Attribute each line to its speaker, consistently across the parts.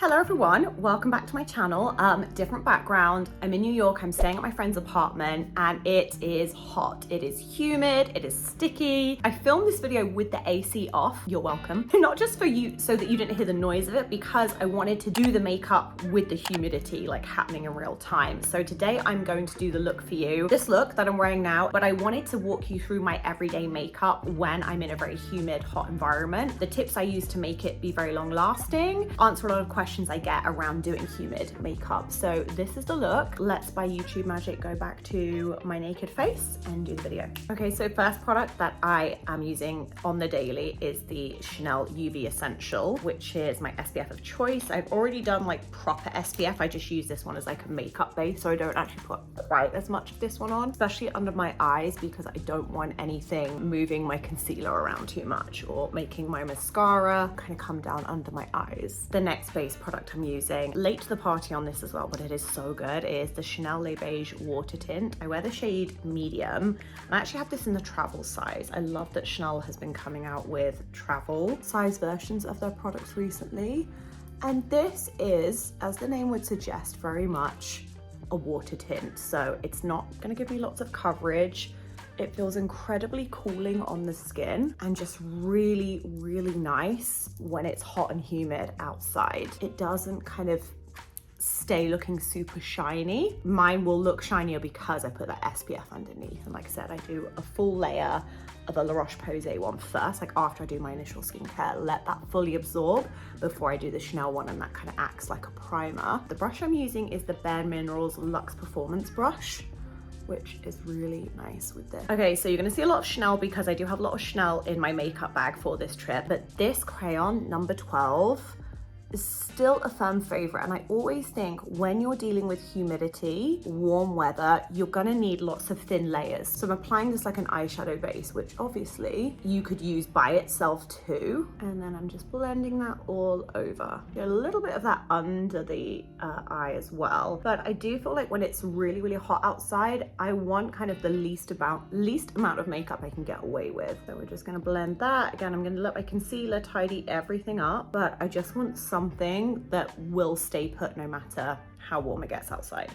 Speaker 1: Hello everyone, welcome back to my channel. Different background. I'm in New York, I'm staying at my friend's apartment and it is hot. It is humid, it is sticky. I filmed this video with the AC off, you're welcome. Not just for you, so that you didn't hear the noise of it, because I wanted to do the makeup with the humidity like happening in real time. So today I'm going to do the look for you. This look that I'm wearing now, but I wanted to walk you through my everyday makeup when I'm in a very humid, hot environment. The tips I use to make it be very long lasting, answer a lot of questions I get around doing humid makeup. So this is the look. Let's by YouTube magic go back to my naked face and do the video. Okay, so first product that I am using on the daily is the Chanel UV Essential, which is my SPF of choice. I've already done like proper SPF. I just use this one as like a makeup base, so I don't actually put quite as much of this one on, especially under my eyes, because I don't want anything moving my concealer around too much or making my mascara kind of come down under my eyes. The next base product I'm using, late to the party on this as well, but it is so good, is the Chanel Le Beige Water Tint. I wear the shade medium, and I actually have this in the travel size. I love that Chanel has been coming out with travel size versions of their products recently. And this is, as the name would suggest, very much a water tint. So it's not gonna give me lots of coverage. It feels incredibly cooling on the skin and just really, really nice when it's hot and humid outside. It doesn't kind of stay looking super shiny. Mine will look shinier because I put that SPF underneath. And like I said, I do a full layer of a La Roche-Posay one first, like after I do my initial skincare, let that fully absorb before I do the Chanel one, and that kind of acts like a primer. The brush I'm using is the Bare Minerals Luxe Performance brush, which is really nice with this. Okay, so you're gonna see a lot of Chanel because I do have a lot of Chanel in my makeup bag for this trip, but this crayon, number 12, is still a firm favorite. And I always think when you're dealing with humidity, warm weather, you're gonna need lots of thin layers. So I'm applying this like an eyeshadow base, which obviously you could use by itself too. And then I'm just blending that all over. Get a little bit of that under the eye as well. But I do feel like when it's really, really hot outside, I want kind of the least amount of makeup I can get away with. So we're just gonna blend that. Again, I'm gonna let my concealer tidy everything up, but I just want something that will stay put no matter how warm it gets outside.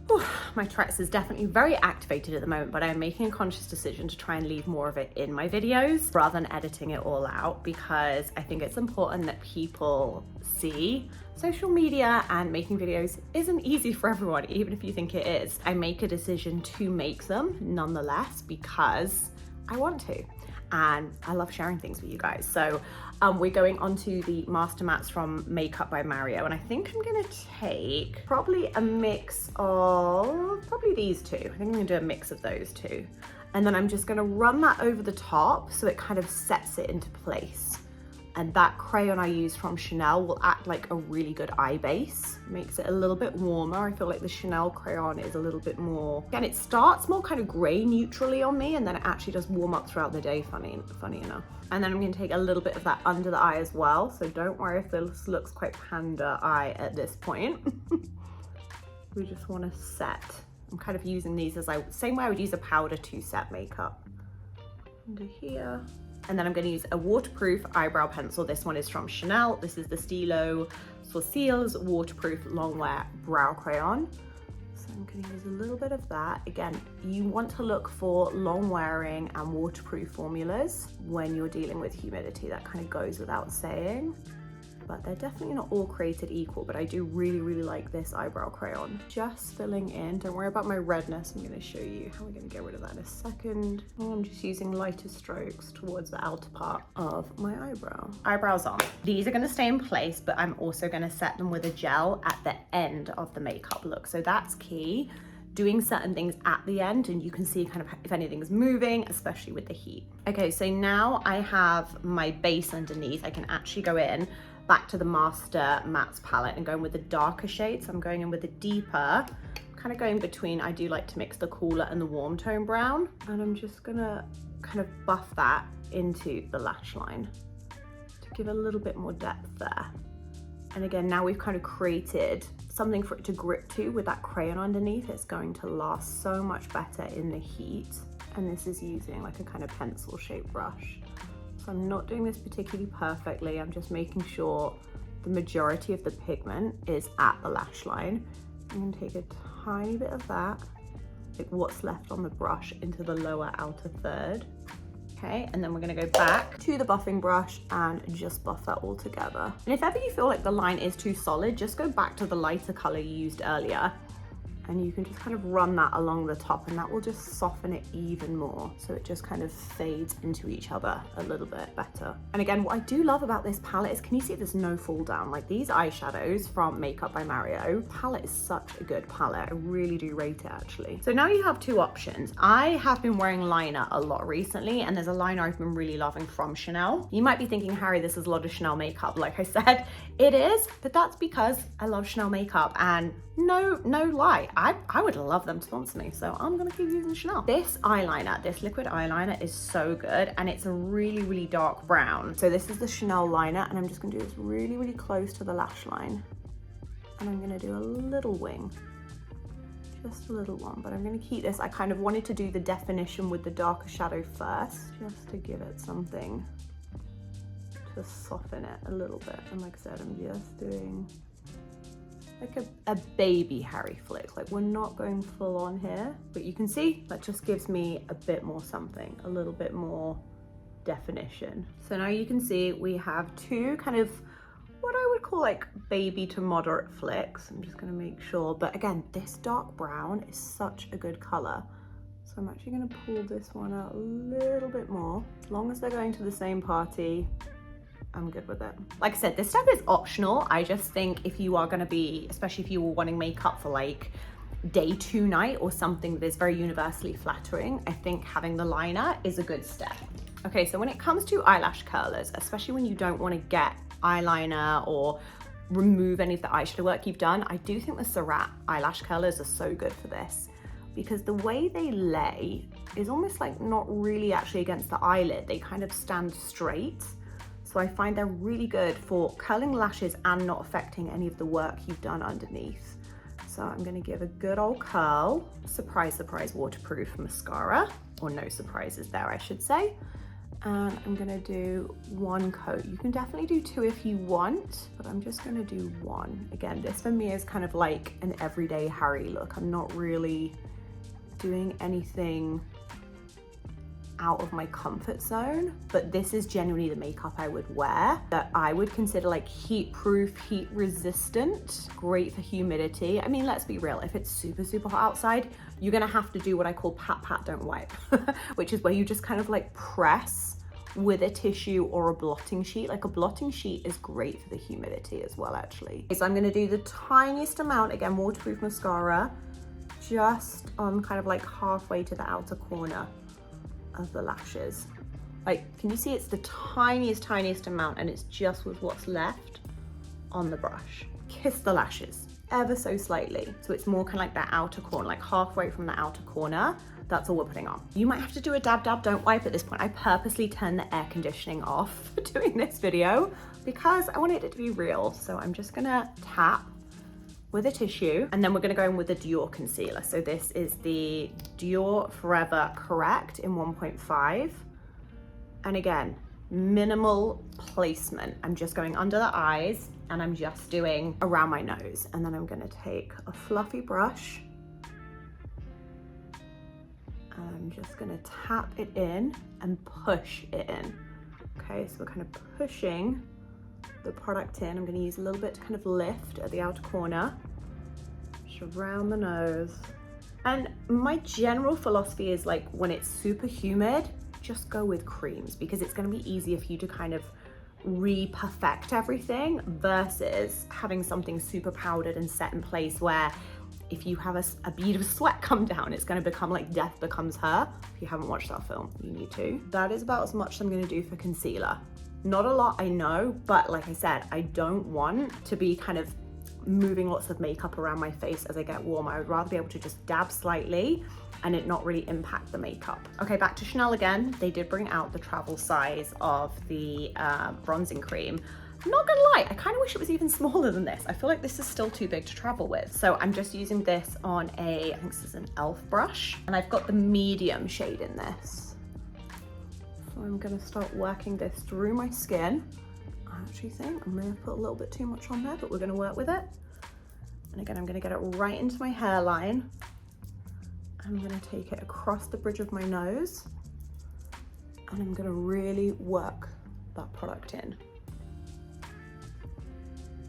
Speaker 1: Whew, my Tourette's is definitely very activated at the moment, but I'm making a conscious decision to try and leave more of it in my videos rather than editing it all out, because I think it's important that people see social media and making videos isn't easy for everyone, even if you think it is. I make a decision to make them nonetheless because I want to, and I love sharing things with you guys. So we're going on to the Master Mattes from Makeup by Mario, and I think I'm gonna take probably a mix of these two. I think I'm gonna do a mix of those two, and then I'm just gonna run that over the top so it kind of sets it into place. And that crayon I use from Chanel will act like a really good eye base. Makes it a little bit warmer. I feel like the Chanel crayon is a little bit more, again, it starts more kind of gray neutrally on me, and then it actually does warm up throughout the day, funny enough. And then I'm gonna take a little bit of that under the eye as well. So don't worry if this looks quite panda eye at this point. We just wanna set. I'm kind of using these as same way I would use a powder to set makeup. Under here. And then I'm going to use a waterproof eyebrow pencil. This one is from Chanel. This is the Stilo Sourcils Waterproof Longwear Brow Crayon. So I'm going to use a little bit of that. Again, you want to look for long wearing and waterproof formulas when you're dealing with humidity. That kind of goes without saying, but they're definitely not all created equal. But I do really, really like this eyebrow crayon. Just filling in. Don't worry about my redness. I'm going to show you how we're going to get rid of that in a second. Oh, I'm just using lighter strokes towards the outer part of my eyebrow. Eyebrows on. These are going to stay in place, but I'm also going to set them with a gel at the end of the makeup look. So that's key. Doing certain things at the end, and you can see kind of if anything's moving, especially with the heat. Okay, so now I have my base underneath. I can actually go in back to the Master Mattes palette and going with the darker shades. So I'm going in with the deeper, kind of going between, I do like to mix the cooler and the warm tone brown. And I'm just gonna kind of buff that into the lash line to give a little bit more depth there. And again, now we've kind of created something for it to grip to with that crayon underneath. It's going to last so much better in the heat. And this is using like a kind of pencil shaped brush. So I'm not doing this particularly perfectly. I'm just making sure the majority of the pigment is at the lash line. I'm gonna take a tiny bit of that, like what's left on the brush, into the lower outer third. Okay, and then we're gonna go back to the buffing brush and just buff that all together. And if ever you feel like the line is too solid, just go back to the lighter color you used earlier, and you can just kind of run that along the top, and that will just soften it even more. So it just kind of fades into each other a little bit better. And again, what I do love about this palette is, can you see there's no fall down? Like these eyeshadows from Makeup by Mario, palette is such a good palette. I really do rate it actually. So now you have two options. I have been wearing liner a lot recently, and there's a liner I've been really loving from Chanel. You might be thinking, Harry, this is a lot of Chanel makeup. Like I said, it is, but that's because I love Chanel makeup, and no lie, I would love them to sponsor me, so I'm gonna keep using Chanel. This eyeliner, this liquid eyeliner is so good, and it's a really dark brown. So this is the Chanel liner, and I'm just gonna do this really close to the lash line. And I'm gonna do a little wing, just a little one, but I'm gonna keep this. I kind of wanted to do the definition with the darker shadow first, just to give it something to soften it a little bit. And like I said, I'm just doing like a baby Harry flick. Like we're not going full on here, but you can see that just gives me a bit more something, a little bit more definition. So now you can see we have two kind of what I would call like baby to moderate flicks. I'm just gonna make sure, but again, this dark brown is such a good color. So I'm actually gonna pull this one out a little bit more. As long as they're going to the same party, I'm good with it. Like I said, this step is optional. I just think if you are gonna be, especially if you were wanting makeup for like day 2 night or something that is very universally flattering, I think having the liner is a good step. Okay, so when it comes to eyelash curlers, especially when you don't wanna get eyeliner or remove any of the eyeshadow work you've done, I do think the Surratt eyelash curlers are so good for this, because the way they lay is almost like not really actually against the eyelid. They kind of stand straight. So I find they're really good for curling lashes and not affecting any of the work you've done underneath. So I'm gonna give a good old curl. Surprise, surprise, waterproof mascara, or no surprises there, I should say. And I'm gonna do 1 coat. You can definitely do 2 if you want, but I'm just gonna do 1. Again, this for me is kind of like an everyday Harry look. I'm not really doing anything out of my comfort zone, but this is genuinely the makeup I would wear, that I would consider like heat proof, heat resistant, great for humidity. I mean, let's be real, if it's super hot outside, you're gonna have to do what I call pat, don't wipe, which is where you just kind of like press with a tissue or a blotting sheet. Like a blotting sheet is great for the humidity as well, actually. So I'm gonna do the tiniest amount, again, waterproof mascara, just on kind of like halfway to the outer corner of the lashes. Like, can you see it's the tiniest amount, and it's just with what's left on the brush. Kiss the lashes ever so slightly, so it's more kind of like that outer corner, like halfway from the outer corner. That's all we're putting on. You might have to do a dab, don't wipe at this point. I purposely turned the air conditioning off for doing this video because I wanted it to be real. So I'm just gonna tap with a tissue, and then we're gonna go in with the Dior concealer. So this is the Dior Forever Correct in 1.5. And again, minimal placement. I'm just going under the eyes, and I'm just doing around my nose. And then I'm gonna take a fluffy brush, and I'm just gonna tap it in and push it in. Okay, so we're kind of pushing the product in. I'm gonna use a little bit to kind of lift at the outer corner, just around the nose. And my general philosophy is like, when it's super humid, just go with creams, because it's gonna be easier for you to kind of re-perfect everything versus having something super powdered and set in place where if you have a bead of sweat come down, it's gonna become like Death Becomes Her. If you haven't watched that film, you need to. That is about as much as I'm gonna do for concealer. Not a lot, I know, but like I said, I don't want to be kind of moving lots of makeup around my face as I get warm. I would rather be able to just dab slightly and it not really impact the makeup. Okay, back to Chanel again. They did bring out the travel size of the bronzing cream, Not gonna lie, I kind of wish it was even smaller than this. I feel like this is still too big to travel with. So I'm just using this on I think this is an e.l.f. brush, and I've got the medium shade in this. So I'm gonna start working this through my skin. I actually think I'm gonna put a little bit too much on there, but we're gonna work with it. And again, I'm gonna get it right into my hairline. I'm gonna take it across the bridge of my nose, and I'm gonna really work that product in.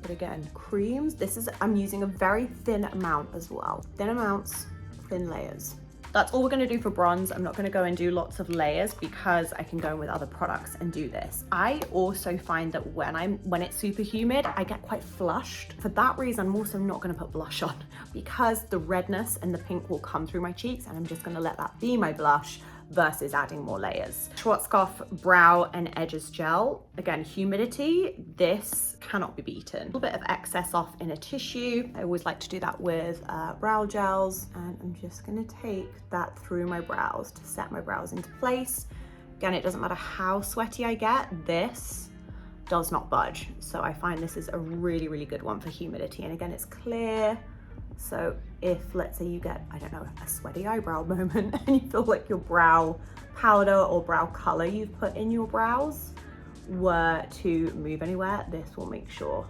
Speaker 1: But again, creams, I'm using a very thin amount as well. Thin amounts, thin layers. That's all we're gonna do for bronze. I'm not gonna go and do lots of layers because I can go in with other products and do this. I also find that when it's super humid, I get quite flushed. For that reason, I'm also not gonna put blush on because the redness and the pink will come through my cheeks, and I'm just gonna let that be my blush versus adding more layers. Schwarzkopf Brow and Edges Gel. Again, humidity, this cannot be beaten. A little bit of excess off in a tissue. I always like to do that with brow gels, and I'm just gonna take that through my brows to set my brows into place. Again, it doesn't matter how sweaty I get, this does not budge. So I find this is a really, really good one for humidity. And again, it's clear. So if, let's say you get, I don't know, a sweaty eyebrow moment and you feel like your brow powder or brow color you've put in your brows were to move anywhere, this will make sure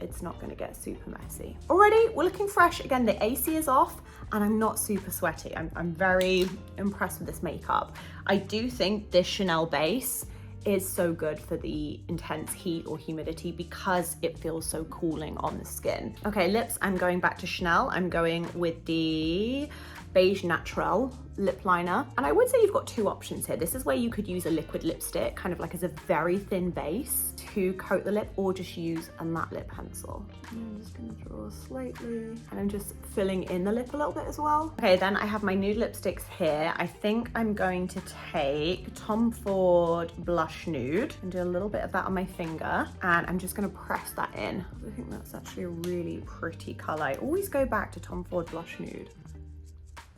Speaker 1: it's not gonna get super messy. Already, we're looking fresh. Again, the AC is off and I'm not super sweaty. I'm very impressed with this makeup. I do think this Chanel base is so good for the intense heat or humidity because it feels so cooling on the skin. Okay, lips, I'm going back to Chanel. I'm going with the Beige Naturel lip liner. And I would say you've got two options here. This is where you could use a liquid lipstick, kind of like as a very thin base to coat the lip, or just use a matte lip pencil. I'm just gonna draw slightly, and I'm just filling in the lip a little bit as well. Okay, then I have my nude lipsticks here. I think I'm going to take Tom Ford Blush Nude and do a little bit of that on my finger, and I'm just gonna press that in. I think that's actually a really pretty color. I always go back to Tom Ford Blush Nude.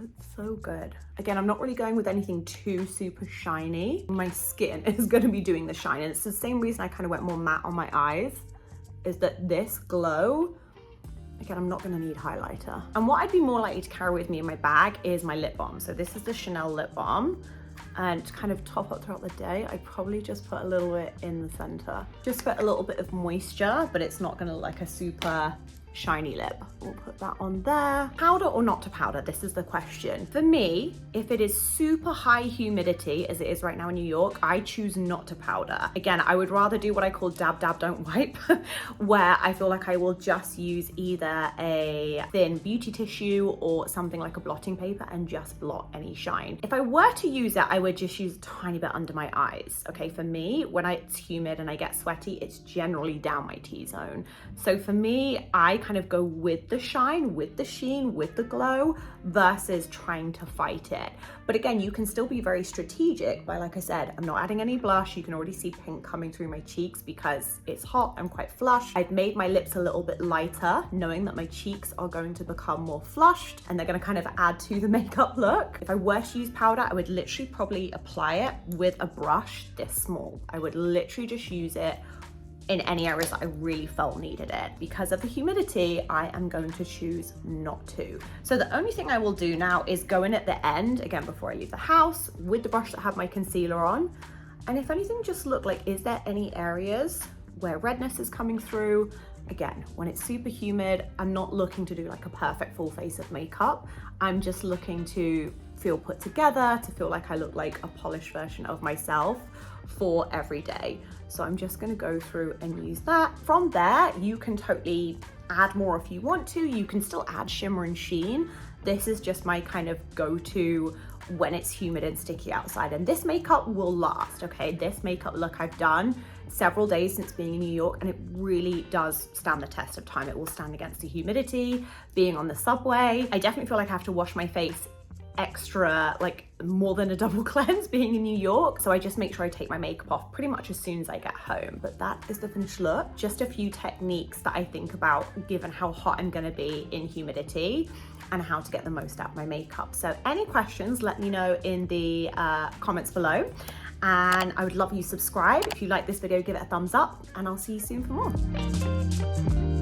Speaker 1: It's so good. Again, I'm not really going with anything too super shiny. My skin is gonna be doing the shine, and it's the same reason I kind of went more matte on my eyes, is that this glow, again, I'm not gonna need highlighter. And what I'd be more likely to carry with me in my bag is my lip balm. So this is the Chanel lip balm, and to kind of top up throughout the day, I'd probably just put a little bit in the center. Just put a little bit of moisture, but it's not gonna look like a super shiny lip. We'll put that on there. Powder or not to powder? This is the question. For me, if it is super high humidity, as it is right now in New York, I choose not to powder. Again, I would rather do what I call dab, dab, don't wipe, where I feel like I will just use either a thin beauty tissue or something like a blotting paper and just blot any shine. If I were to use it, I would just use a tiny bit under my eyes. Okay, for me, when it's humid and I get sweaty, it's generally down my T-zone. So for me, I kind of go with the shine, with the sheen, with the glow versus trying to fight it. But again, you can still be very strategic by, like I said, I'm not adding any blush. You can already see pink coming through my cheeks because it's hot, I'm quite flushed. I've made my lips a little bit lighter, knowing that my cheeks are going to become more flushed and they're gonna kind of add to the makeup look. If I were to use powder, I would literally probably apply it with a brush this small. I would literally just use it in any areas that I really felt needed it. Because of the humidity, I am going to choose not to. So the only thing I will do now is go in at the end, again, before I leave the house, with the brush that had my concealer on. And if anything, just look like, is there any areas where redness is coming through? Again, when it's super humid, I'm not looking to do like a perfect full face of makeup. I'm just looking to feel put together, to feel like I look like a polished version of myself for every day. So I'm just gonna go through and use that. From there, you can totally add more if you want to. You can still add shimmer and sheen. This is just my kind of go-to when it's humid and sticky outside. And this makeup will last, okay? This makeup look I've done several days since being in New York, and it really does stand the test of time. It will stand against the humidity, being on the subway. I definitely feel like I have to wash my face extra, like more than a double cleanse being in New York. So I just make sure I take my makeup off pretty much as soon as I get home. But that is the finished look. Just a few techniques that I think about given how hot I'm gonna be in humidity and how to get the most out of my makeup. So any questions, let me know in the comments below. and I would love you subscribe. If you like this video, give it a thumbs up, and I'll see you soon for more.